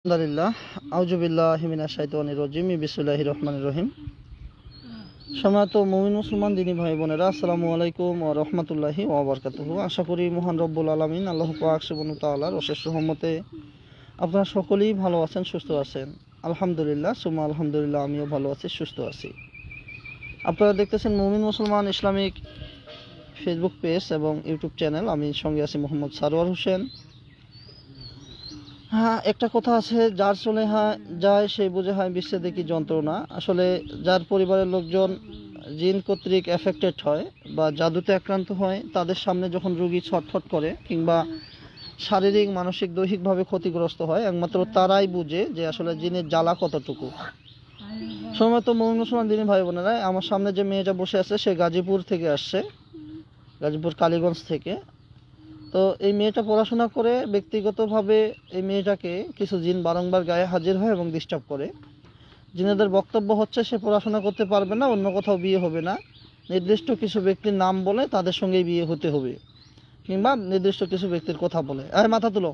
আলহামদুলিল্লাহ আউযুবিল্লাহি মিনাশ শাইতানির রাজিম বিসমিল্লাহির রহমানির রহিম। সম্মানিত মুমিন মুসলমান দিনী ভাই বোনেরা, আসসালামু আলাইকুম ওয়া রাহমাতুল্লাহি ওয়া বারাকাতুহু। আশা করি মহান রব্বুল আলামিন আল্লাহ পাক সুবহানাহু ওয়া তাআলার অশেষ রহমতে আপনারা সকলেই ভালো আছেন, সুস্থ আছেন। আলহামদুলিল্লাহ সুম্মা আলহামদুলিল্লাহ, আমিও ভালো আছি, সুস্থ আছি। আপনারা দেখতেছেন মুমিন মুসলমান ইসলামিক ফেসবুক পেজ এবং ইউটিউব চ্যানেল। আমি সঙ্গে আছি মোহাম্মদ সারোয়ার হোসেন। হ্যাঁ, একটা কথা আছে, যার চলে যায় সেই বুঝে হয় বিচ্ছেদে কি যন্ত্রণা। আসলে যার পরিবারের লোকজন জিন কর্তৃক এফেক্টেড হয় বা জাদুতে আক্রান্ত হয়, তাদের সামনে যখন রোগী ছটফট করে কিংবা শারীরিক মানসিক দৈহিকভাবে ক্ষতিগ্রস্ত হয়, একমাত্র তারাই বুঝে যে আসলে জিনের জ্বালা কতটুকু। সময় তো মুমিন মুসলমান দিনী ভাই বোনেরা, আমার সামনে যে মেয়েটা বসে আছে সে গাজীপুর থেকে আসছে, গাজীপুর কালীগঞ্জ থেকে। তো এই মেয়েটা পড়াশোনা করে, ব্যক্তিগতভাবে এই মেয়েটাকে কিছু জিন বারংবার গায়ে হাজির হয় এবং ডিস্টার্ব করে। জিনেদের বক্তব্য হচ্ছে সে পড়াশোনা করতে পারবে না, অন্য কোথাও বিয়ে হবে না, নির্দিষ্ট কিছু ব্যক্তির নাম বলে তাদের সঙ্গেই বিয়ে হতে হবে, কিংবা নির্দিষ্ট কিছু ব্যক্তির কথা বলে। মাথা তুলো।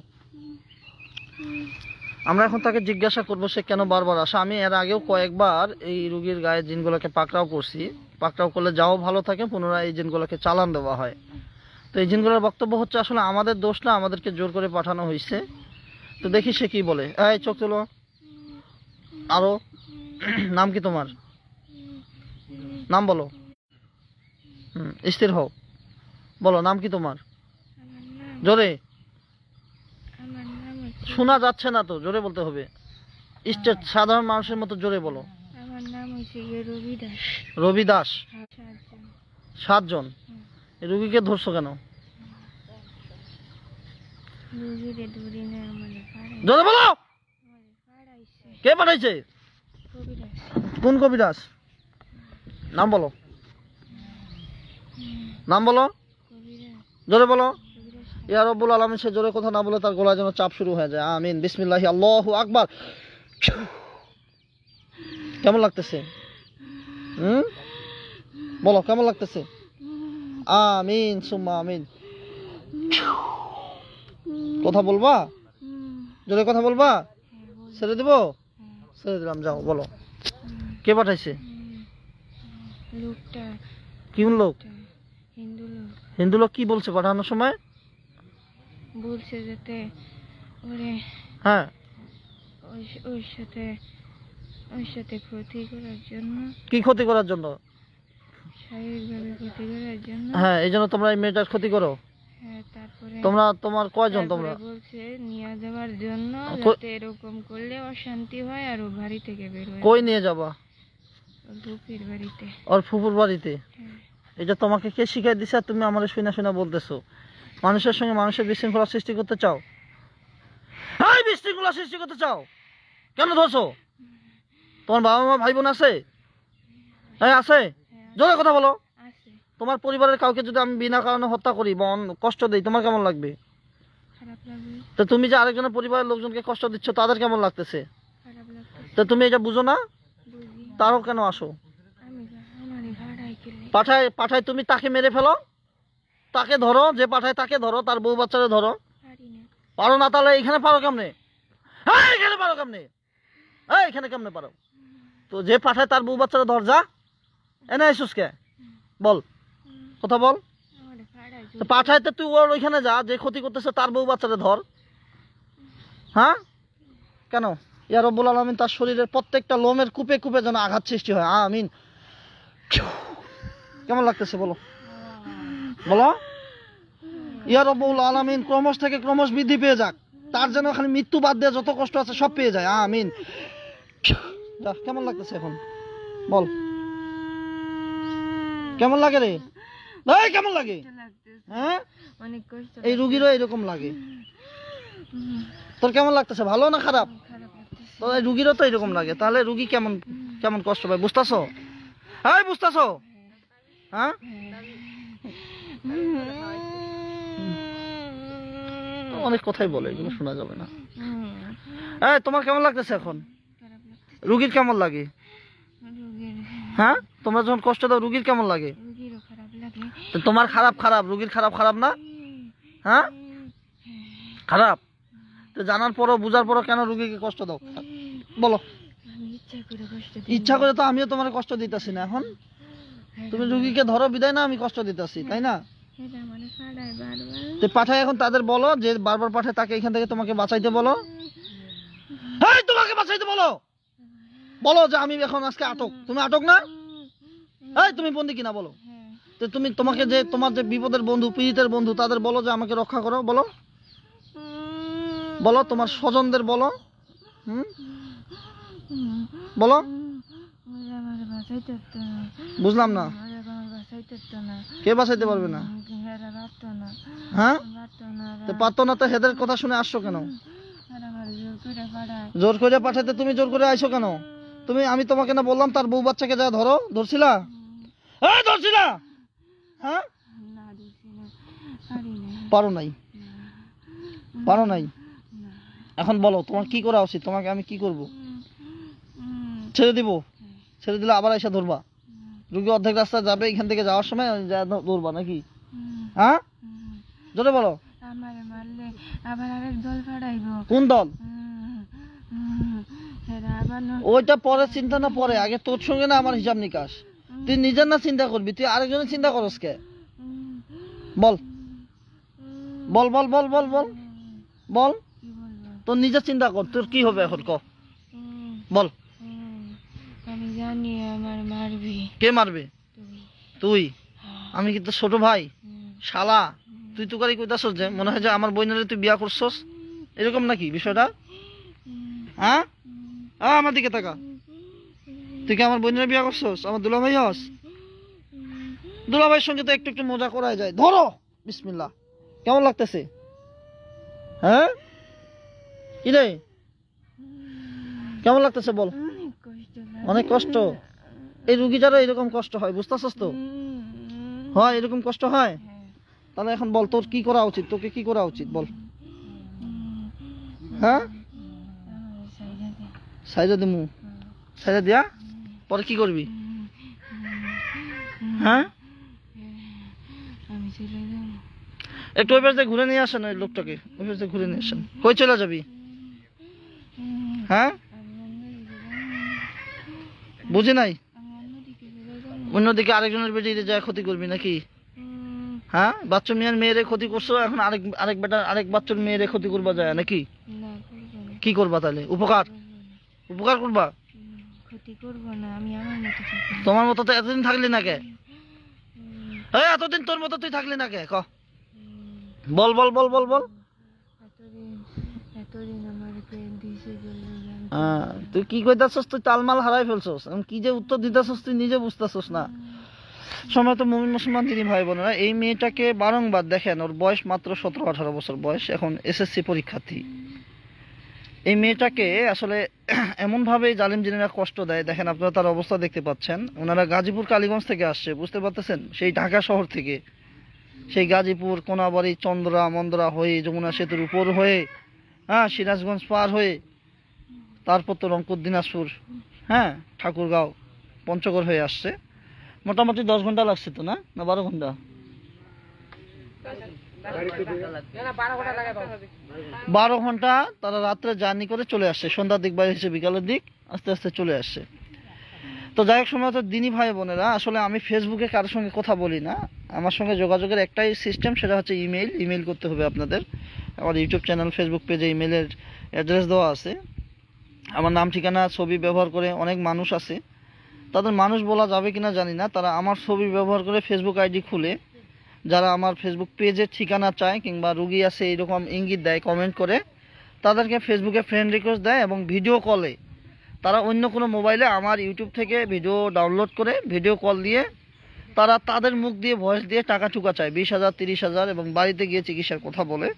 আমরা এখন তাকে জিজ্ঞাসা করবো সে কেন বারবার আসে। আমি এর আগেও কয়েকবার এই রুগীর গায়ে জিনগুলোকে পাকড়াও করছি। পাকড়াও করলে যাও ভালো থাকে, পুনরায় এই জিনগুলোকে চালান দেওয়া হয়। তো এই জিনগুলোর বক্তব্য হচ্ছে আসলে আমাদের দোষ না, আমাদেরকে জোর করে পাঠানো হয়েছে। তো দেখি সে কি বলে। চোখ তোলো। আরো নাম কি তোমার? নাম বলো। স্থির হও, বলো নাম কি তোমার? জোরে শোনা যাচ্ছে না তো, জোরে বলতে হবে। স্টেট সাধারণ মানুষের মতো জোরে বলো। আমার নাম হচ্ছে রবি দাস। রবি দাস। 7 জন। 7 জন। এই রুগীকে ধরছো কেন? জোরে বলো। কে পাঠাইছে? কোন কবি দাস? নাম বলো, নাম বলো, জোরে বলো। ইয়া রব্বুল আলামিন, সে জোরে কথা না বলে তার গলায় যেন চাপ শুরু হয়ে যায়। আমিন। বিসমিল্লাহি আল্লাহু আকবার। কেমন লাগতেছে? বলো কেমন লাগতেছে? আমিন সুম্মা আমিন। কথা বলবা? জোরে কথা বলবা? ছেড়ে দিব? ছেড়ে দিলাম, যাও বলো। কে পাঠাইছে? লোকটা কোন লোক? হিন্দু লোক। হিন্দু লোক কি বলছে পাঠানোর সময়? বলছে যাতে ওরে হ্যাঁ ওর সাথে ক্ষতি করার জন্য। কি ক্ষতি করার জন্য? শারীরিকভাবে ক্ষতি করার জন্য। হ্যাঁ, এই জন্য তোমরা এই মেয়েটার ক্ষতি করো। হ্যাঁ, তারপরে তোমার কয়জন? তোমরা বলছে নিয়ে যাওয়ার জন্য, যাতে এরকম করলে অশান্তি হয় আর ও বাড়ি থেকে বের হয়। কই নিয়ে যাবা? ফুপির বাড়িতে। ওর ফুফুর বাড়িতে? হ্যাঁ। এটা তোমাকে কে শিখাই দিছে আর তুমি আমার শুনা বলতেছো? মানুষের সঙ্গে মানুষের বিশৃঙ্খলা সৃষ্টি করতে চাও? হ্যাঁ, বিশৃঙ্খলা সৃষ্টি করতে চাও? কেন ধরছো? তোমার বাবা মা ভাই বোন আছে? হ্যাঁ আছে। জোরে কথা বলো। আছে। তোমার পরিবারের কাউকে যদি আমি বিনা কারণে হত্যা করি বা কষ্ট দিই, তোমার কেমন লাগবে? খারাপ লাগবে। তো তুমি যে আরেকজনের পরিবারের লোকজনকে কষ্ট দিচ্ছ, তাদের কেমন লাগতেছে? খারাপ লাগতেছে। তো তুমি এটা বুঝো না? বুঝি। তারও কেন আসো? আমারই ভাড়াই কেলে। পাঠায় তুমি তাকে মেরে ফেলো, তাকে ধরো, যে পাঠায় তাকে ধরো, তার বউ বাচ্চারা ধরো। পারি না। পারো না? তাহলে এখানে পারো কেমনে? হ্যাঁ, এখানে পারো কেমনে? হ্যাঁ, এখানে কেমনে পারো? তো যে পাঠায় তার বউ বাচ্চারা ধর, যা। এনে এসুসকে বল, কথা বল। তো পাঠায় তো তুই ওর ওইখানে যা, যে ক্ষতি করতেছে তার বউ বাচ্চারা ধর। হ্যাঁ, কেন? ইয়া রব্বুল আলামিন তার শরীরের প্রত্যেকটা লোমের কূপে কূপে যেন আঘাত সৃষ্টি হয়। আমিন। কেমন লাগতেছে বলো, বলো। ইয়া রব্বুল আলামিন ক্রমশ থেকে ক্রমশ বৃদ্ধি পেয়ে যাক, তার যেন খালি মৃত্যু বাদ দিয়ে যত কষ্ট আছে সব পেয়ে যায়। আমিন। কেমন লাগতেছে এখন বল? কেমন লাগে রে? কেমন লাগে? হ্যাঁ, অনেক কষ্ট। এই রুগীরও এরকম লাগে। তোর কেমন লাগতেছে, ভালো না খারাপ? খারাপ লাগতেছে। তো এই রুগীরও তো এরকম লাগে, তাহলে রুগী কেমন কেমন কষ্ট পায় বুঝতেছো? হ্যাঁ বুঝতেছো? হ্যাঁ, অনেক কথাই বলে, এগুলো শোনা যাবে না। তোমার কেমন লাগতেছে এখন? খারাপ লাগতেছে। রুগীর কেমন লাগে? হ্যাঁ, তোমরা যখন কষ্ট দাও রুগীর কেমন লাগে? রুগীরও খারাপ লাগে। তো তোমার খারাপ, রুগীর খারাপ না? হ্যাঁ, খারাপ। তো জানার পরও বুঝার পরও কেন রুগীকে কষ্ট দাও বলো? আমি ইচ্ছা করে কষ্ট ইচ্ছা করে তো আমিও তোমার কষ্ট দিতেছি না এখন। তুমি রুগীকে ধরো বিদায় না আমি কষ্ট দিতেছি, তাই না? এটা মানে ফাড়ায় বারবার। তো পাঠায় এখন তাদের বলো যে বারবার পাঠায় তাকে এখান থেকে তোমাকে বাঁচাইতে বলো। এই তোমাকে বাঁচাইতে বলো, বলো যে আমি এখন আজকে আটক, তুমি আটক না? এই তুমি বন্দি কিনা বলো। হ্যাঁ। তো তুমি তোমাকে যে তোমার যে বিপদের বন্ধু পীড়িতের বন্ধু তাদের বলো যে আমাকে রক্ষা করো, বলো বলো তোমার স্বজনদের বলো। বলো। আমার বাঁচাইতে পারতো না। বুঝলাম না, আমার বাঁচাইতে পারতো না। কে বাঁচাইতে পারবে না? হেরা পারতো না। হ্যাঁ পারতো না। তো পারতো না, তো হেদের কথা শুনে আসছো কেন? আর আমার জোর করে ফাড়ায়। জোর করে পাঠাতে তুমি জোর করে আইছো কেন? তুমি আমি তোমাকে না বললাম তার বউ বাচ্চাকে যা ধরো, ধরছিলা? এই ধরছিলা? হ্যাঁ না দিছি না, পারি না। পারো নাই, পারো নাই। এখন বলো তোমার কি করা উচিত, তোমাকে আমি কি করব? ছেড়ে দিব? ছেড়ে দিলে আবার এসে ধরবা? রুগী অর্ধেক রাস্তা যাবে, এখান থেকে যাওয়ার সময় ধরবা নাকি? হ্যাঁ জোরে বলো। আমারে মারলে আবার আরেক দল ফাড়াইবো। কোন দল? হেরা আবার ওইটা পরে চিন্তা না, পরে আগে তোর সঙ্গে না আমার হিসাব নিকাশ। তুই নিজের না চিন্তা করবি, তুই আরেকজনের চিন্তা করস কে? বল বল বল বল বল বল বল। কি বলবো? তোর নিজের চিন্তা কর, তোর কি হবে এখন ক, বল। আমি জানি আমার মারবি। কে মারবে? তুই। তুই? আমি কিন্তু ছোট ভাই, শালা। তুই তুকারি কইতাছস যে মনে হয় যে আমার বইনারে তুই বিয়া করছস, এরকম নাকি বিষয়টা? হ্যাঁ আমার দিকে তাকা। তুই কি আমার বইনারে বিয়া করছস? আমার দুলাভাই হস? দুলাভাইয়ের সঙ্গে তো একটু একটু মজা করাই যায়। ধরো বিসমিল্লাহ। কেমন লাগতেছে? হ্যাঁ কি রে কেমন লাগতেছে বল? অনেক কষ্ট লাগে। অনেক কষ্ট। এই রুগীটারও এরকম কষ্ট হয়, বুঝতেছস তো? হয় এরকম কষ্ট হয়। তাহলে এখন বল তোর কি করা উচিত, তোকে কি করা উচিত বল? হ্যাঁ সাইডা দিমু, সাইডা দিয়া পরে কি করবি? হ্যাঁ আমি চলে যাব। একটু ওই পাশে ঘুরে নিয়ে আসেন, ওই লোকটাকে ওই পাশে ঘুরে নিয়ে আসেন। কই চলে যাবি? হ্যাঁ বুঝি নাই। অন্যদিকে আরেকজনের বেটিতে যায় ক্ষতি করবি নাকি? হ্যাঁ বাচ্চা মেয়ের মেয়েরে ক্ষতি করছো, এখন আরেক বেটা আরেক বাচ্চার মেয়েরে ক্ষতি করবা যায় নাকি? না করবো না। কি করবা তাহলে? উপকার উপকার করবা? ক্ষতি করবো না, আমি আমার মতো থাকবো। তোমার মতো তো এতদিন থাকলি না কে? এই এতদিন তোর মতো তুই থাকলি না কে ক? বল বল বল বল বল। এতদিন আমাকে দিছে বলে তুই কি কইতাছস? তুই তালমাল হারাই ফেলছস, এখন কি যে উত্তর দিতেছস তুই নিজে বুঝতেছস না। সময় তো মুমিন মুসলমান দিদি ভাই বোনেরা, এই মেয়েটাকে বারংবার দেখেন, ওর বয়স মাত্র 17-18 বছর বয়স, এখন এসএসসি পরীক্ষার্থী। এই মেয়েটাকে আসলে এমনভাবে জালিম জিনেরা কষ্ট দেয়, দেখেন আপনারা তার অবস্থা দেখতে পাচ্ছেন। ওনারা গাজীপুর কালীগঞ্জ থেকে আসছে, বুঝতে পারতেছেন, সেই ঢাকা শহর থেকে, সেই গাজীপুর কোনাবাড়ি চন্দ্রা মন্দ্রা হয়ে যমুনা সেতুর উপর হয়ে, হ্যাঁ সিরাজগঞ্জ পার হয়ে, তারপর তো রংপুর দিনাজপুর, হ্যাঁ ঠাকুরগাঁও পঞ্চগড় হয়ে আসছে। মোটামুটি 10 ঘন্টা লাগছে তো, না 12 ঘন্টা? 12 ঘন্টা তারা রাত্রে জার্নি করে চলে আসছে, সন্ধ্যার দিক বাইরে এসে বিকালের দিক আস্তে আস্তে চলে আসছে। তো যাই হোক সময় তো দিনী ভাই বোনেরা, আসলে আমি ফেসবুকে কারোর সঙ্গে কথা বলি না। আমার সঙ্গে যোগাযোগের একটাই সিস্টেম, সেটা হচ্ছে ইমেল করতে হবে আপনাদের। আমার ইউটিউব চ্যানেল ফেসবুক পেজে ইমেলের অ্যাড্রেস দেওয়া আছে। আমার নাম ঠিকানা ছবি ব্যবহার করে অনেক মানুষ আছে, তাদের মানুষ বলা যাবে কিনা জানি না, তারা আমার ছবি ব্যবহার করে ফেসবুক আইডি খুলে, যারা আমার ফেসবুক পেজের ঠিকানা চায় কিংবা রুগী আছে এইরকম ইঙ্গিত দেয় কমেন্ট করে, তাদেরকে ফেসবুকে ফ্রেন্ড রিকোয়েস্ট দেয় এবং ভিডিও কলে তারা অন্য কোনো মোবাইলে আমার ইউটিউব থেকে ভিডিও ডাউনলোড করে ভিডিও কল দিয়ে তারা তাদের মুখ দিয়ে ভয়েস দিয়ে টাকা চুকা চায়, 20,000 30,000, এবং বাড়িতে গিয়ে চিকিৎসার কথা বলে।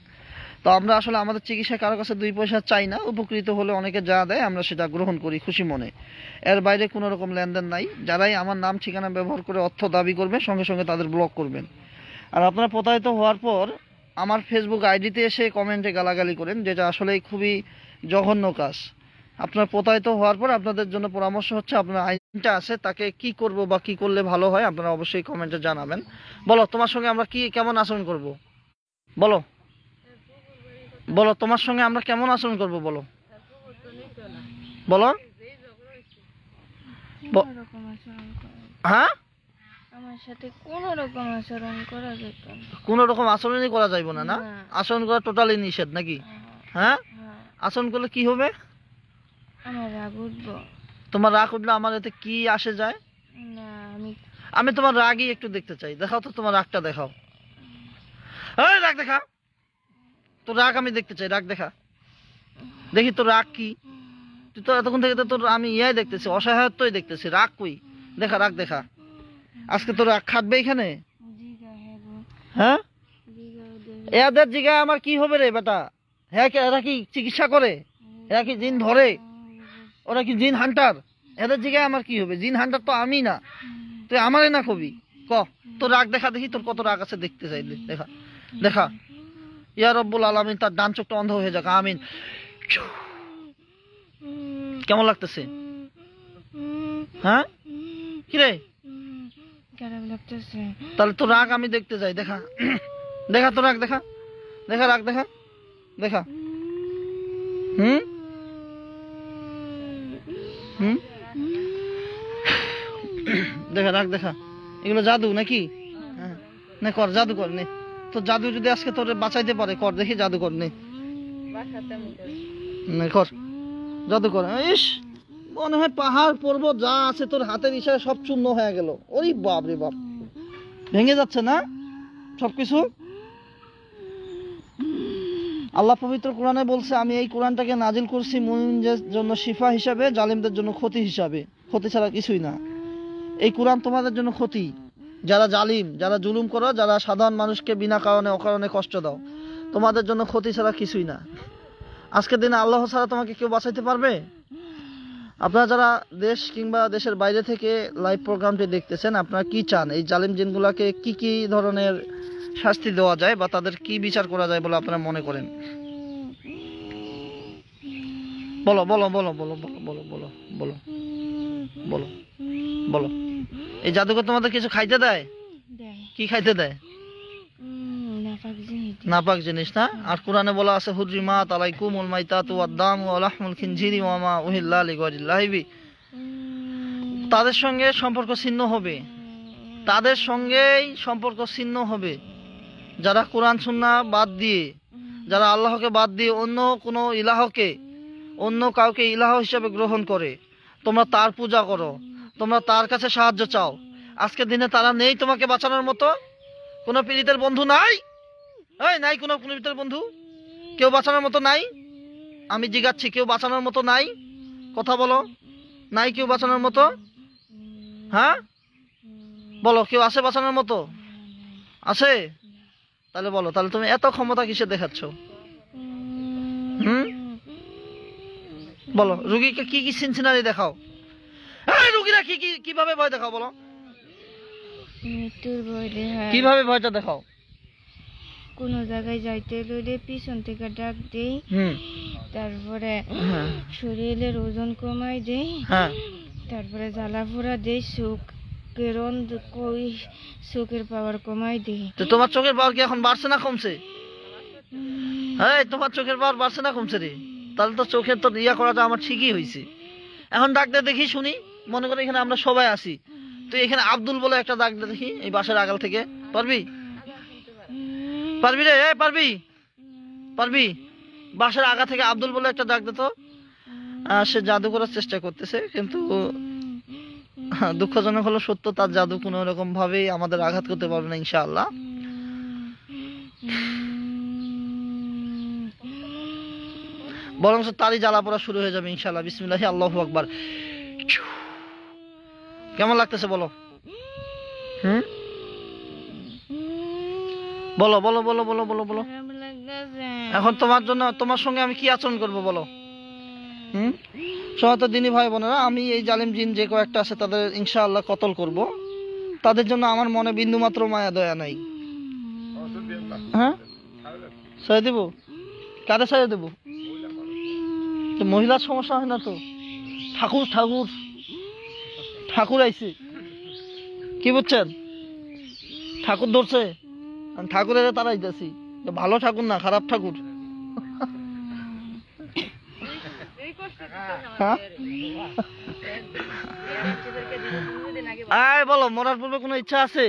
তো আমরা আসলে আমাদের চিকিৎসায় কারো কাছে 2 পয়সা চাই না, উপকৃত হলে অনেকে যা দেয় আমরা সেটা গ্রহণ করি খুশি মনে, এর বাইরে কোনো রকম লেনদেন নাই। যারাই আমার নাম ঠিকানা ব্যবহার করে অর্থ দাবি করবে সঙ্গে সঙ্গে তাদের ব্লক করবেন। আর আপনারা প্রতারিত হওয়ার পর আমার ফেসবুক আইডিতে এসে কমেন্টে গালাগালি করেন, যেটা আসলে খুবই জঘন্য কাজ। আপনার প্রতারিত হওয়ার পর আপনাদের জন্য পরামর্শ হচ্ছে, আপনার আইনটা আছে তাকে কি করব বা কি করলে ভালো হয় আপনারা অবশ্যই কমেন্টে জানাবেন। বলো তোমার সঙ্গে আমরা কি কেমন আচরণ করব বলো? বলো তোমার সঙ্গে আমরা কেমন আচরণ করব বলো, বলো। কোনো রকম আচরণ করা, হ্যাঁ, আমার সাথে কোনো রকম আচরণ করা যেত না। কোনো রকম আচরণই করা যাইব না, না? না। আচরণ করা টোটালি নিষেধ নাকি? হ্যাঁ, হ্যাঁ, আচরণ করলে কি হবে? আমার রাগ উঠবো তোমার রাগ উঠলে আমার এতে কি আসে যায়? না। আমি আমি তোমার রাগই একটু দেখতে চাই, দেখাও তো তোমার রাগটা দেখাও। এই রাগ দেখা, তোর রাগ আমি দেখতে চাই, রাগ দেখা, দেখি তোর রাগ কি। তুই তো এতক্ষণ থেকে তো তোর আমি ইয়াই দেখতেছি, অসহায়ত্বই দেখতেছি, রাগ কই? দেখা, রাগ দেখা। আজকে তোর রাগ খাটবে এখানে? জিগা হেবো, হ্যাঁ, জিগা ওদের এদের জিগায় আমার কি হবে রে বেটা? হ্যাঁ, এরা কি চিকিৎসা করে? এরা কি জিন ধরে? ওরা কি জিন হান্টার? এদের জিগায় আমার কি হবে? জিন হান্টার তো আমি না, তুই আমারই না কবি। ক, তোর রাগ দেখা দেখি, তোর কত রাগ আছে দেখতে চাই, দেখা দেখা। ইয়া রব্বুল আলামিন, তার ডান চোখটা অন্ধ হয়ে যাক, আমিন। কেমন লাগতেছে? হ্যাঁ, কিরে? খারাপ লাগতেছে। তাহলে তোর রাগ আমি দেখতে চাই, দেখা দেখা তোর রাগ দেখা, দেখা রাগ দেখা, দেখা। হুম হুম দেখা, রাগ দেখা। এগুলো জাদু নাকি? হ্যাঁ, না কর, জাদু কর নে। তোর জাদু যদি আজকে তোর বাঁচাইতে পারে, কর দেখি, জাদু কর নে, নে কর, জাদু কর। ইস, মনে হয় পাহাড় পর্বত যা আছে তোর হাতের ইশারায় সব চূর্ণ হয়ে গেল। ওরে বাপ রে বাপ, ভেঙে যাচ্ছে না সবকিছু? আল্লাহ পবিত্র কোরআনে বলছে, আমি এই কোরআনটাকে নাজিল করছি মুমিনদের জন্য শিফা হিসাবে, জালিমদের জন্য ক্ষতি হিসাবে, ক্ষতি ছাড়া কিছুই না। এই কোরআন তোমাদের জন্য ক্ষতি, যারা জালিম, যারা জুলুম করো, যারা সাধারণ মানুষকে বিনা কারণে অকারণে কষ্ট দাও, তোমাদের জন্য ক্ষতি ছাড়া কিছুই না। আজকের দিনে আল্লাহ ছাড়া তোমাকে কেউ বাঁচাইতে পারবে? আপনারা যারা দেশ কিংবা দেশের বাইরে থেকে লাইভ প্রোগ্রামটি দেখতেছেন, আপনারা কি চান? এই জালিম জিনগুলাকে কি কি ধরনের শাস্তি দেওয়া যায় বা তাদের কি বিচার করা যায় বলে আপনারা মনে করেন? বলো বলো বলো বলো বলো বলো বলো বলো বলো বলো। এই জাদুকর তোমাদের কিছু খাইতে দেয়? দেয়। কি খাইতে দেয়? নাপাক জিনিস। নাপাক জিনিস, না? আর কোরআনে বলা আছে, হুররিমাত আলাইকুমুল মাইতাতু ওয়াদ-দামু ওয়া লাহমুল খিনজিরি ওয়া মা উহিল্লা লিগাইরিল্লাহি বি। তাদের সঙ্গে সম্পর্ক ছিন্ন হবে, তাদের সঙ্গেই সম্পর্ক ছিন্ন হবে যারা কোরআন সুন্নাহ বাদ দিয়ে, যারা আল্লাহকে বাদ দিয়ে অন্য কোনো ইলাহকে, অন্য কাউকে ইলাহ হিসেবে গ্রহণ করে, তোমরা তার পূজা করো, তোমরা তার কাছে সাহায্য চাও। আজকের দিনে তারা নেই তোমাকে বাঁচানোর মতো? কোনো পীড়িতের বন্ধু নাই? এই নাই কোনো পীড়িতের বন্ধু? কেউ বাঁচানোর মতো নাই? আমি জিজ্ঞাসছি, কেউ বাঁচানোর মতো নাই? কথা বলো, নাই কেউ বাঁচানোর মতো? হ্যাঁ, বলো, কেউ আছে বাঁচানোর মতো? আছে? তাহলে বলো, তাহলে তুমি এত ক্ষমতা কিসে দেখাচ্ছ? হুম, বলো, রুগীকে কি কি সিনসিনারি দেখাও? এই রুগীরা কি কি কিভাবে ভয় দেখাও বলো? মৃত্যুর ভয় দেখায়। কিভাবে ভয়টা দেখাও? কোনো জায়গায় যাইতে লইলে পিছন থেকে ডাক দেই, তারপরে হ্যাঁ শরীরের ওজন কমাই দেই, হ্যাঁ, তারপরে জ্বালা পোড়া দেই, চোখের পাওয়ার কমাই দেই। তো তোমার চোখের পাওয়ার কি এখন বাড়ছে না কমছে? হ্যাঁ, তোমার চোখের পাওয়ার বাড়ছে না কমছে রে? তাহলে তো চোখের তো ইয়া করাটা আমার ঠিকই হয়েছে। এখন ডাক দে দেখি, শুনি। মনে করি এখানে আমরা সবাই আছি, তুই এখানে আব্দুল বলে একটা ডাক দে দেখি, এই বাসার আগাল থেকে। পারবি? পারবি রে? পারবি? পারবি? বাসার আগা থেকে আব্দুল বলে একটা ডাক দে তো। সে জাদু করার চেষ্টা করতেছে, কিন্তু দুঃখজনক হলো সত্য, তার জাদু কোনো রকম ভাবেই আমাদের আঘাত করতে পারবে না ইনশাআল্লাহ। বরং তারই জ্বালা পড়া শুরু হয়ে যাবে ইনশাআল্লাহ। বিসমিল্লাহি আল্লাহু আকবার। কেমন লাগতেছে বলো? হুম, বলো বলো বলো বলো বলো বলো। খারাপ লাগতেছে। এখন তোমার জন্য, তোমার সঙ্গে আমি কি আচরণ করবো বলো? সহায়তা দিনী ভাই বোনেরা, আমি এই জালিম জিন যে কয়েকটা আছে তাদের ইনশাআল্লাহ কতল করব। তাদের জন্য আমার মনে বিন্দু মাত্র মায়া দয়া নাই। হ্যাঁ, ছেড়ে দেবো? কারে ছেড়ে দেবো? মহিলার সমস্যা হয় না তো? ঠাকুর ঠাকুর ঠাকুর আইছে, কি বুঝছেন? ঠাকুর ধরছে, ঠাকুরের তারাইতেছি। ভালো ঠাকুর না, খারাপ ঠাকুর। হ্যাঁ বলো, মরার পূর্বে কোনো ইচ্ছা আছে?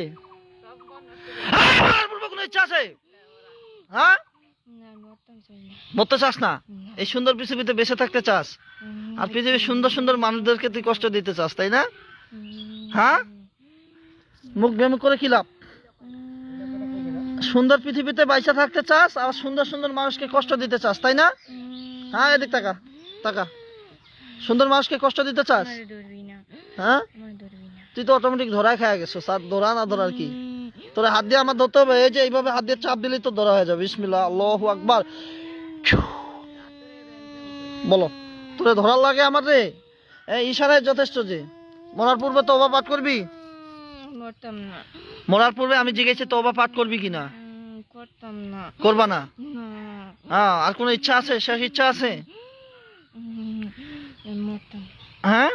মরার পূর্বে কোনো ইচ্ছা আছে? হ্যাঁ, মরতে চাস না? এই সুন্দর পৃথিবীতে বেঁচে থাকতে চাস, আর পৃথিবীর সুন্দর সুন্দর মানুষদেরকে তুই কষ্ট দিতে চাস, তাই না? হ্যাঁ, মুখ বেম করে কি লাভ? সুন্দর পৃথিবীতে বাইচা থাকতে চাস আর সুন্দর সুন্দর মানুষকে কষ্ট দিতে চাস, তাই না? হ্যাঁ, এদিক টাকা টাকা, সুন্দর মানুষকে কষ্ট দিতে চাস? হ্যাঁ, তুই তো অটোমেটিক ধরায় খায় গেছো। স্যার ধরা না ধরার কি, তোর হাত দিয়ে আমার ধরতে হবে। এই যে এইভাবে হাত দিয়ে চাপ দিলেই তো ধরা হয়ে যাবে। বিসমিল্লাহ, আল্লাহু আকবার। বলো, তোরে ধরার লাগে আমার রে? এই ইশারায় যথেষ্ট। যে মরার পূর্বে তওবা পাঠ করবি? মরার পূর্বে আমি জিজ্ঞেসি তওবা পাঠ করবি কিনা? করবা না? হ্যাঁ, আর কোনো ইচ্ছা আছে? শেষ ইচ্ছা আছে? হ্যাঁ,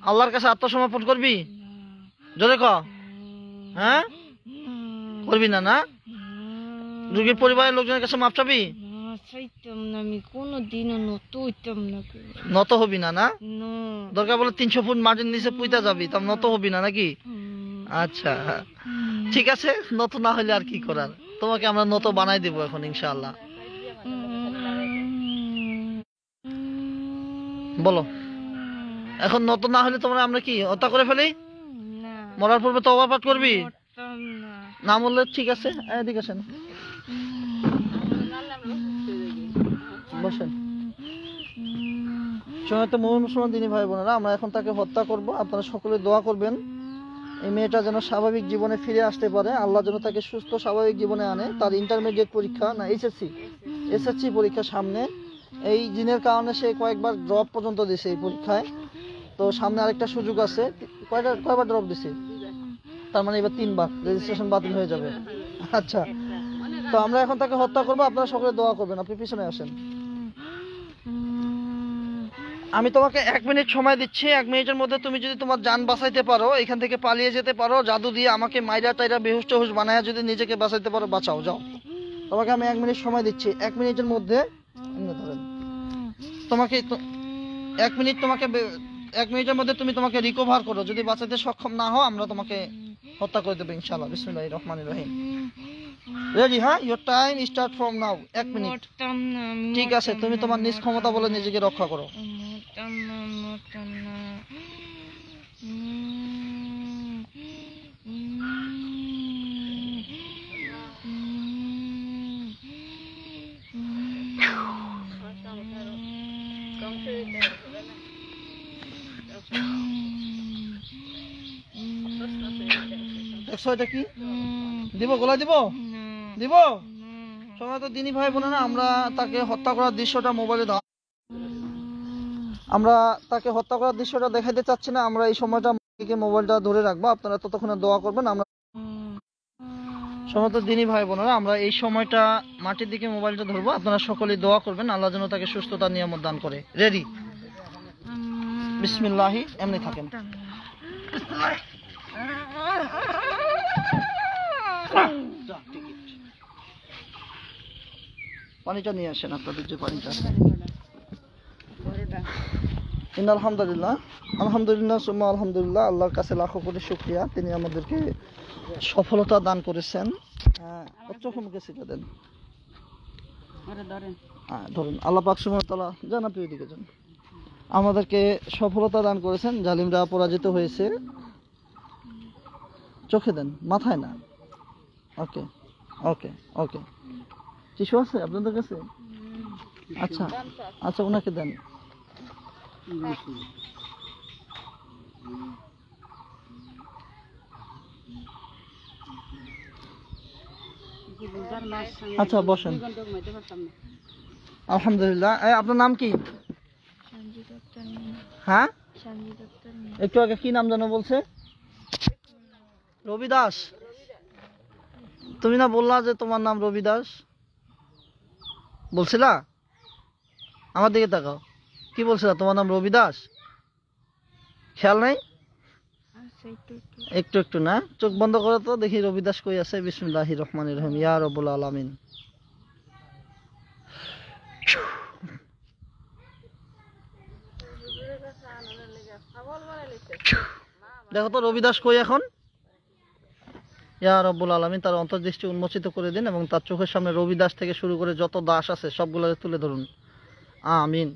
আল্লাহর কাছে আত্মসমর্পণ করবি? জোরে ক। হ্যাঁ, করবি না? না, রোগীর পরিবারের লোকজনের কাছে মাপ চাবি? আমি কোনোদিনও নত হবি না? না, দরকার বলে 300 ফুট মাটির নিচে পুইতা যাবি, তাম নত হবি না নাকি? আচ্ছা, ঠিক আছে, নত না হলে আর কি করার, তোমাকে আমরা নত বানাই দিব এখন ইনশাআল্লাহ। বলো, এখন নত না হলে তোমরা আমরা কি হত্যা করে ফেলি? মরার পূর্বে তওবা পাঠ করবি? না বললে ঠিক আছে, এদিকে আসেন, বসেন। তো মুসলমান দিনী ভাই বোনেরা, আমরা এখন তাকে হত্যা করব। আপনারা সকলে দোয়া করবেন এই মেয়েটা যেন স্বাভাবিক জীবনে ফিরে আসতে পারে, আল্লাহ যেন তাকে সুস্থ স্বাভাবিক জীবনে আনে। তার ইন্টারমিডিয়েট পরীক্ষা না এসএসসি পরীক্ষা সামনে। এই জিনের কারণে সে কয়েকবার ড্রপ পর্যন্ত দিছে এই পরীক্ষায়। তো সামনে আরেকটা সুযোগ আছে। কয়বার ড্রপ দিছে? তার মানে এবার 3বার রেজিস্ট্রেশন বাতিল হয়ে যাবে। আচ্ছা, তো আমরা এখন তাকে হত্যা করবো। আপনারা সকলে দোয়া করবেন। আপনি পিছনে আসেন। আমি তোমাকে 1 মিনিট সময় দিচ্ছি। 1 মিনিটের মধ্যে তুমি যদি তোমার জান বাঁচাইতে পারো, এখান থেকে পালিয়ে যেতে পারো, জাদু দিয়ে আমাকে মাইরা টাইরা বেহুশ টেহুশ বানায়া যদি নিজেকে বাঁচাইতে পারো, বাঁচাও, যাও। তোমাকে আমি 1 মিনিট সময় দিচ্ছি। 1 মিনিটের মধ্যে তোমাকে 1 মিনিটের মধ্যে তুমি তোমাকে রিকভার করো। যদি বাঁচাতে সক্ষম না হও, আমরা তোমাকে হত্যা করে দেবো ইনশাআল্লাহ। বিসমিল্লাহির রহমানির রহিম। রেডি? হ্যাঁ, your time start from now. 1 minute. ঠিক আছে, তুমি তোমার নিজ ক্ষমতা বলে নিজেকে রক্ষা করো। দেখছো এটা কি দিব? গোলা দিব? দিব? সবাই তো দিনী ভাই বোনেরা, আমরা তাকে হত্যা করার দৃশ্যটা মোবাইলে আমরা তাকে হত্যা করার দৃশ্যটা দেখাইতে চাচ্ছি না। আমরা এই সময়টা মোবাইলটা ধরে রাখবো। আপনারা ততক্ষণে দোয়া করবেন। আমরা সমস্ত দিনী ভাই বোনেরা, আমরা এই সময়টা মাটির দিকে মোবাইলটা ধরবো। আপনারা সকলেই দোয়া করবেন আল্লাহ যেন তাকে সুস্থতা নিয়ামত দান করে। রেডি? বিসমিল্লাহি। এমনি থাকেন। পানিটা নিয়ে আসেন, আপনাদের যে পানিটা। আলহামদুলিল্লাহ, আলহামদুলিল্লাহ, সুম্মা আলহামদুলিল্লাহ। আল্লাহর কাছে লাখো কোটি শুকরিয়া, তিনি আমাদেরকে সফলতা দান করেছেন। চোখে মুখে ছিটা দেন, ধরেন। আল্লাহ পাক সুবহানাহু ওয়া তাআলা, জান আপনি ওইদিকে যান, আমাদেরকে সফলতা দান করেছেন। জালিমরা পরাজিত হয়েছে। চোখে দেন, মাথায় না। ওকে ওকে ওকে। টিস্যু আছে আপনাদের কাছে? আচ্ছা আচ্ছা, ওনাকে দেন। আচ্ছা, বসেন। আলহামদুলিল্লাহ। আপনার নাম কি? হ্যাঁ, একটু আগে কি নাম যেন বলছে? রবি দাস। তুমি না বললা যে তোমার নাম রবি দাস? বলছিলা? আমার দিকে তাকাও। কি বলছিলা? তোমার নাম রবি দাস? খেয়াল নাই? একটু একটু না? চোখ বন্ধ করো তো দেখি রবি দাস কই আছে। বিসমিল্লাহির রহমানির রহিম। ইয়া রব্বুল আলামিন। দেখো তো রবিদাস কই এখন? ইয়া রব্বুল আলামিন তার অন্তর্দৃষ্টি উন্মোচিত করে দিন এবং তার চোখের সামনে রবিদাস থেকে শুরু করে যত দাস আছে সবগুলো তুলে ধরুন, আমিন।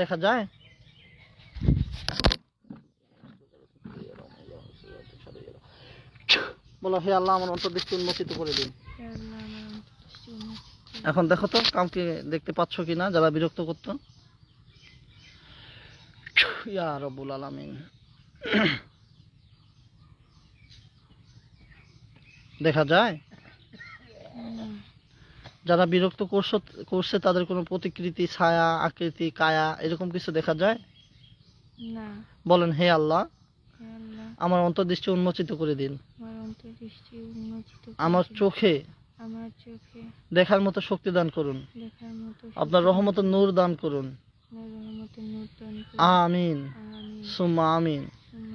দেখা যায়? বলো, হে আল্লাহ আমার অন্তর্দৃষ্টি উন্মোচিত করে দিন। হে আল্লাহ, আমার অন্তর্দৃষ্টি উন্মোচিত করে এখন দেখো তো কাউকে দেখতে পাচ্ছ কিনা যারা বিরক্ত করতো? ইয়া রব্বুল আলামিন। দেখা যায়? না, যারা বিরক্ত করছে তাদের কোনো প্রতিকৃতি, ছায়া, আকৃতি, কায়া এরকম কিছু দেখা যায়? না। বলেন, হে আল্লাহ হে আল্লাহ, আমার অন্তর্দৃষ্টি উন্মোচিত করে দিন, আমার অন্তর্দৃষ্টি উন্মোচিত করে আমার দিন। চোখে আমার চোখে দেখার মতো শক্তি দান করুন, দেখার মতো আপনার রহমত নূর দান করুন, আপনার রহমতের নূর দান করুন। আমিন আমিন। সুম্মা আমিন।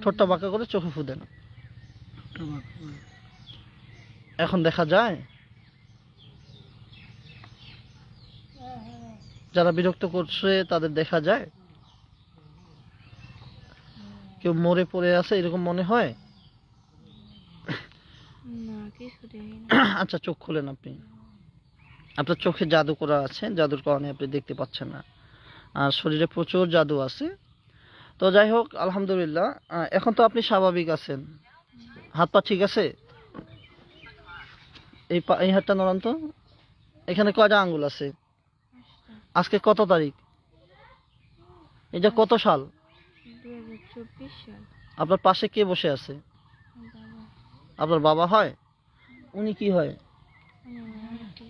ঠোঁটটা বাঁকা করে চোখে ফু দেন। এখন দেখা যায়? যারা বিরক্ত করছে তাদের দেখা যায়? কেউ মরে পড়ে আছে এরকম মনে হয়? না, কিছু দেখি না। আচ্ছা, চোখ খুলেন আপনি। আপনার চোখে জাদু করা আছে, জাদুর কারণে আপনি দেখতে পাচ্ছেন না, আর শরীরে প্রচুর জাদু আছে। তো যাই হোক, আলহামদুলিল্লাহ, এখন তো আপনি স্বাভাবিক আছেন। হাত পা ঠিক আছে? এই হাতটা নড়ান তো। এখানে কয়টা আঙ্গুল আছে? আজকে কত তারিখ? এটা কত সাল? 2024 সাল। আপনার পাশে কে বসে আছে? বাবা, আপনার বাবা হয়? উনি কি হয়? আমার আন্টি,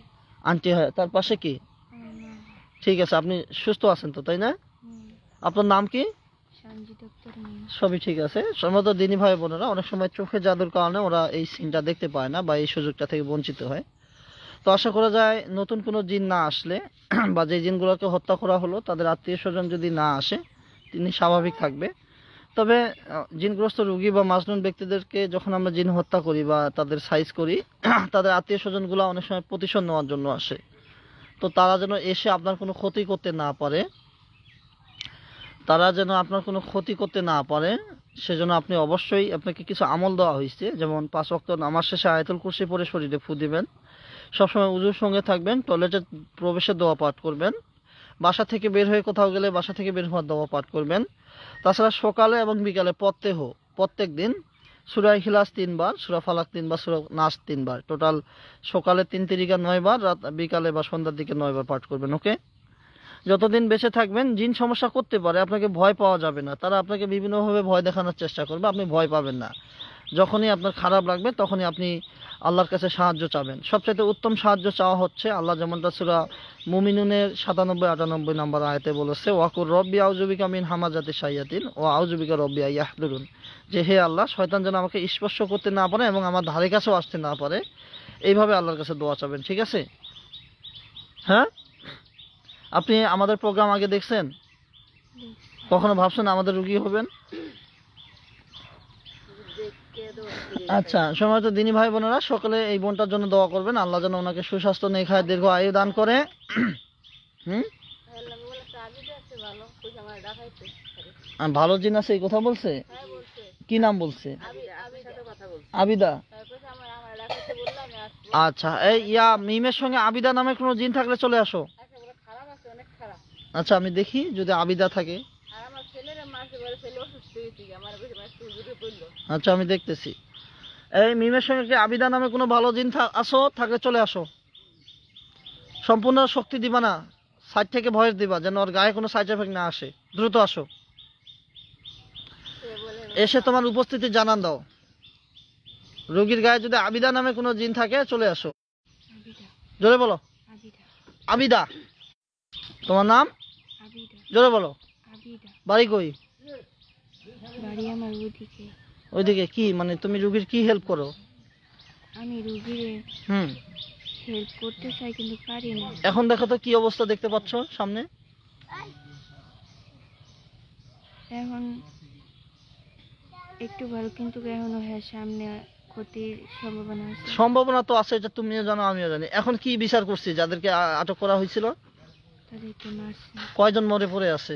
আন্টি হয়। তার পাশে কি? আমার মা। ঠিক আছে, আপনি সুস্থ আছেন তো, তাই না? হুম, আপনার নাম কি? সঞ্জিত আক্তার মিনা। সবই ঠিক আছে। সম্ভবত দিনী ভাই বোনেরা অনেক সময় চোখে জাদুর কারণে ওরা এই সিনটা দেখতে পায় না বা এই সুযোগটা থেকে বঞ্চিত হয়। তো আশা করা যায় নতুন কোনো জিন না আসলে বা যে জিনগুলোকে হত্যা করা হলো তাদের আত্মীয় স্বজন যদি না আসে, তিনি স্বাভাবিক থাকবে। তবে জিনগ্রস্ত রোগী বা মাজনুন ব্যক্তিদেরকে যখন আমরা জিন হত্যা করি বা তাদের সাইজ করি, তাদের আত্মীয় স্বজনগুলো অনেক সময় প্রতিশোধ নেওয়ার জন্য আসে। তো তারা যেন এসে আপনার কোনো ক্ষতি করতে না পারে, সেজন্য আপনি অবশ্যই, আপনাকে কিছু আমল দেওয়া হয়েছে, যেমন 5 ওয়াক্ত নামাজ শেষে আয়াতুল কুরসি পড়ে শরীরে ফু দিবেন, সবসময় উযুর সঙ্গে থাকবেন, টয়লেটে প্রবেশের দোয়া পাঠ করবেন, বাসা থেকে বের হয়ে কোথাও গেলে বাসা থেকে বের হওয়ার দোয়া পাঠ করবেন। তাছাড়া সকালে এবং বিকালে প্রত্যেক দিন সূরা ইখলাস 3 বার, সূরা ফালাক 3 বার, সূরা নাস 3 বার, টোটাল সকালে 3 তিরিকা 9 বার, রাত বিকালে বা সন্ধ্যার দিকে 9 বার পাঠ করবেন। ওকে? যতদিন বেঁচে থাকবেন জিন সমস্যা করতে পারে, আপনাকে ভয় পাওয়া যাবে না। তারা আপনাকে বিভিন্নভাবে ভয় দেখানোর চেষ্টা করবে, আপনি ভয় পাবেন না। যখনই আপনার খারাপ লাগবে তখনই আপনি আল্লাহর কাছে সাহায্য চাবেন। সবচেয়ে উত্তম সাহায্য চাওয়া হচ্ছে, আল্লাহ যেমনটা সূরা মুমিনুনের 97-98 নম্বর আয়াতে বলেছে, ওয়াকুর রব্বি আউযুবিকা মিন হামাজাতি শায়াতিন ওয়া আউযুবিকা রব্বি আইয়াহদুরুন, যে হে আল্লাহ, শয়তান যেন আমাকে স্পর্শ করতে না পারে এবং আমার ধারে কাছেও আসতে না পারে। এইভাবে আল্লাহর কাছে দোয়া চাবেন। ঠিক আছে? হ্যাঁ, আপনি আমাদের প্রোগ্রাম আগে দেখছেন? কখনো ভাবছেন আমাদের রুগী হবেন? আচ্ছা, সময়ত দিনী ভাই বোনেরা সকলে এই বোনটার জন্য দোয়া করবেন, আল্লাহ যেন ওনাকে সুস্বাস্থ্য, নেখায় দীর্ঘ আয়ু দান করে। ভালো জিন আছে এই কথা বলছে? কি নাম বলছে? আবিদা। আচ্ছা, এই মিমের সঙ্গে আবিদা নামে কোনো জিন থাকলে চলে আসো। আচ্ছা, আমি দেখি যদি আবিদা থাকে। আচ্ছা, আমি দেখতেছি। এই মিমের সঙ্গে কি আবিদা নামে কোনো ভালো জিন থাকলে চলে আসো। সম্পূর্ণ শক্তি দিবা না, সাইড থেকে ভয়েস দিবা, যেন ওর গায়ে কোনো সাইড এফেক্ট না আসে। দ্রুত আসো, এসে তোমার উপস্থিতি জানান দাও। রোগীর গায়ে যদি আবিদা নামে কোনো জিন থাকে চলে আসো। জোরে বলো। আবিদা। তোমার নাম? জোরে বলো। বাড়ি কই? বাড়ি আমার ওইদিকে। ওইদিকে কি মানে তুমি রোগীর কি হেল্প করো? আমি রোগীর হেল্প করতে চাই কিন্তু পারি না। এখন দেখো তো কি অবস্থা দেখতে পাচ্ছ সামনে? এখন একটু ভালো, কিন্তু এখনো সামনে ক্ষতির সম্ভাবনা আছে। সম্ভাবনা তো আছে, এটা তুমিও জানো আমিও জানি। এখন কি বিচার করছি যাদেরকে আটক করা হয়েছিল? তাদেরকে মারছে। কয়জন মরে পড়ে আছে?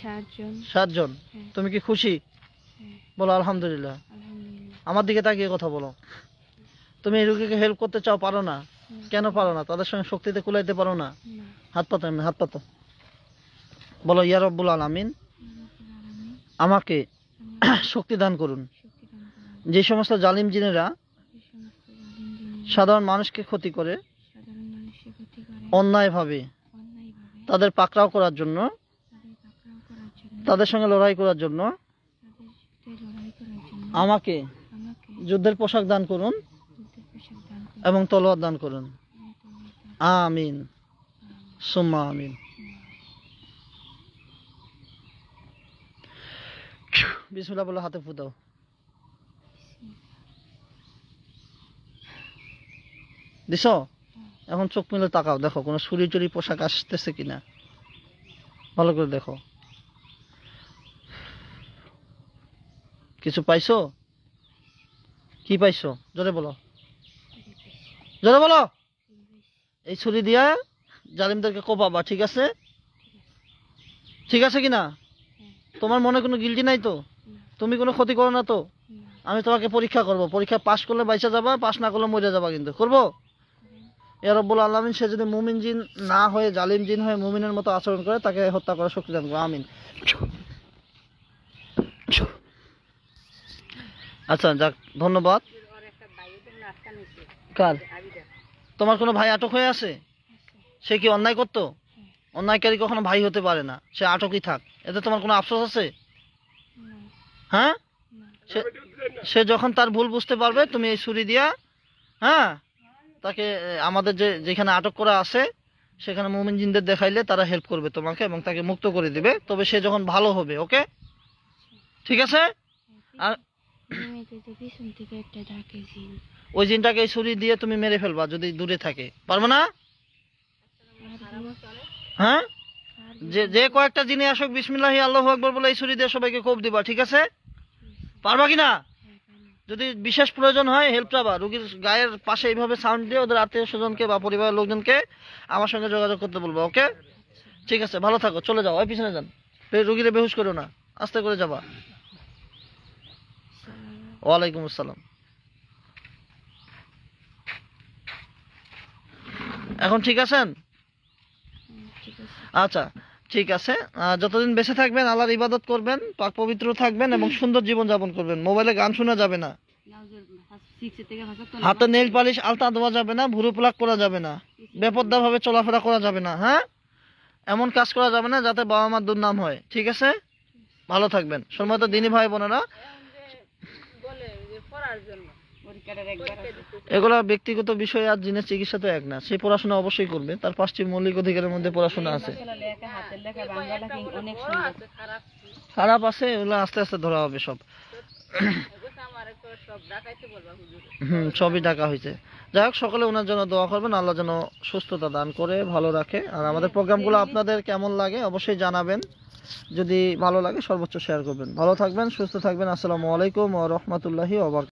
7 জন। 7 জন। হ্যাঁ। তুমি কি খুশি? হ্যাঁ, বলো আলহামদুলিল্লাহ। আলহামদুলিল্লাহ। আমার দিকে তাকিয়ে কথা বলো। তুমি এই রোগীকে হেল্প করতে চাও, পারো না? কেন পারো না? তাদের সঙ্গে শক্তিতে কুলাইতে পারো না? না, হাত পাতো, এমনি হাত পাতো। বলো ইয়া রব্বুল আলামিন রব্বুল আলামিন আমাকে আমাকে শক্তি দান করুন। শক্তি দান করুন। যে সমস্ত জালিম জিনেরা এই সমস্ত জালিম জিনেরা সাধারণ মানুষকে ক্ষতি করে সাধারণ মানুষের ক্ষতি করে অন্যায়ভাবে অন্যায়ভাবে তাদের পাকড়াও করার জন্য, তাদের পাকড়াও করার জন্য, তাদের সঙ্গে লড়াই করার জন্য তাদের সাথে লড়াই করার জন্য আমাকে আমাকে যুদ্ধের পোশাক দান করুন যুদ্ধের পোশাক দান করুন এবং তলোয়ার দান করুন। এবং তলোয়ার দান আমিন সুম্মা আমিন। বিসমিল্লাহ বলে হাতে ফু দাও। দিছো? এখন চোখ মেলে তাকাও, দেখো কোনো ছুরি টুরি পোশাক আসতেছে কিনা, ভালো করে দেখো। কিছু পাইছো? কি পাইছো? জোরে বলো, জোরে বলো। এই ছুরি দিয়া জালিমদেরকে কোপাবা, ঠিক আছে? ঠিক আছে কিনা? তোমার মনে কোনো গিল্টি নাই তো? তুমি কোনো ক্ষতি করো না তো? আমি তোমাকে পরীক্ষা করব, পরীক্ষা পাশ করলে বাইচা যাবা, পাশ না করলে মরে যাবা। কিন্তু করবো? ইয়া রব্বুল আলামিন সে যদি মুমিন জিন না হয়ে জালিম জিন হয়ে মুমিনের মতো আচরণ করে, তাকে হত্যা করার শক্তি দান করো। আমিন। আচ্ছা যাক, ধন্যবাদ। কার? তোমার কোনো ভাই আটক হয়ে আছে? সে কি অন্যায় করতো? অন্যায়কারী কখনো ভাই হতে পারে না, সে আটকই থাক। এতে তোমার কোনো আফসোস আছে? হ্যাঁ, সে যখন তার ভুল বুঝতে পারবে, তুমি এই ছুরি দিয়া, হ্যাঁ, তাকে আমাদের যেখানে আটক করা আছে সেখানে মুমিন জিনদের দেখাইলে তারা হেল্প করবে তোমাকে এবং তাকে মুক্ত করে দিবে। তবে সে যখন ভালো হবে, ওকে? ঠিক আছে? আর পিছন থেকে একটা ডাকে জিন, ওই জিনটাকে এই ছুরি দিয়ে তুমি মেরে ফেলবা যদি দূরে থাকে, পারবে না? হ্যাঁ, যে কয়েকটা জিনে আসুক বিসমিল্লাহি আল্লাহু আকবার বলে এই ছুরি দিয়ে সবাইকে কোপ দিবা, ঠিক আছে? পারবা কিনা? যদি বিশেষ প্রয়োজন হয় হেল্প চাবা, রোগীর গায়ের পাশে এইভাবে সাউন্ড দিয়ে ওদের আত্মীয় স্বজনকে বা পরিবারের লোকজনকে আমার সঙ্গে যোগাযোগ করতে বলবো, ওকে? ঠিক আছে, ভালো থাকো, চলে যাও, ওই পিছনে যান। রোগীরে বেহুশ করো না, আস্তে করে যাবা। ওয়ালাইকুম আসসালাম। এখন ঠিক আছেন? ঠিক আছে। আচ্ছা ঠিক আছে। যতদিন বেঁচে থাকবেন আল্লাহর ইবাদত করবেন, পাক পবিত্র থাকবেন এবং সুন্দর জীবন যাপন করবেন। মোবাইলে গান শোনা যাবে না, হাতে নেল পালিশ আলতা দেওয়া যাবে না, ভুরু প্লাক করা যাবে না, বেপরদা ভাবে চলাফেরা করা যাবে না। হ্যাঁ, এমন কাজ করা যাবে না যাতে বাবা মার দুর্নাম হয়, ঠিক আছে? ভালো থাকবেন। সম্মানিত দিনী ভাই বোনেরা, এগুলা ব্যক্তিগত বিষয়, আর জিনের চিকিৎসা তো এক না। সে পড়াশোনা অবশ্যই করবে, তার 5টি মৌলিক অধিকারের মধ্যে পড়াশোনা আছে। খারাপ আছে, এগুলো আস্তে আস্তে ধরা হবে সব। সবই ডাকা হয়েছে। যাই হোক, সকলে ওনার জন্য দোয়া করবেন, আল্লাহ যেন সুস্থতা দান করে ভালো রাখে। আর আমাদের প্রোগ্রামগুলো আপনাদের কেমন লাগে অবশ্যই জানাবেন, যদি ভালো লাগে সর্বোচ্চ শেয়ার করবেন। ভালো থাকবেন, সুস্থ থাকবেন। আসসালামু আলাইকুম ওয়া রাহমাতুল্লাহি ওয়া বারাকাতুহু।